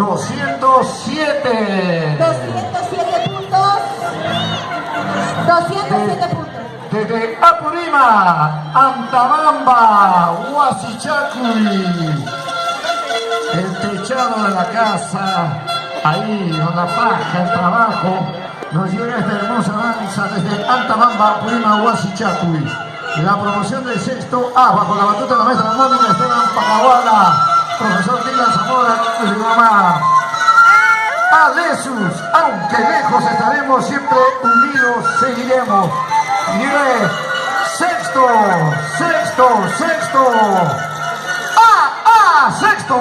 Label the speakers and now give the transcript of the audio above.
Speaker 1: 207.
Speaker 2: 207 puntos. 207 puntos.
Speaker 1: Desde Apurima, Antabamba, Huasichacuy. El techado de la casa, ahí donde la paja, el trabajo, nos llega esta hermosa danza desde Antabamba, Apurima, Huasichacuy. La promoción del sexto A, bajo la batuta de la maestra Mónica Esteban Pacahuala, profesor Dylan Zamora y su mamá. Alesus, aunque lejos estaremos, siempre unidos seguiremos. Y sexto, sexto, sexto. Sexto.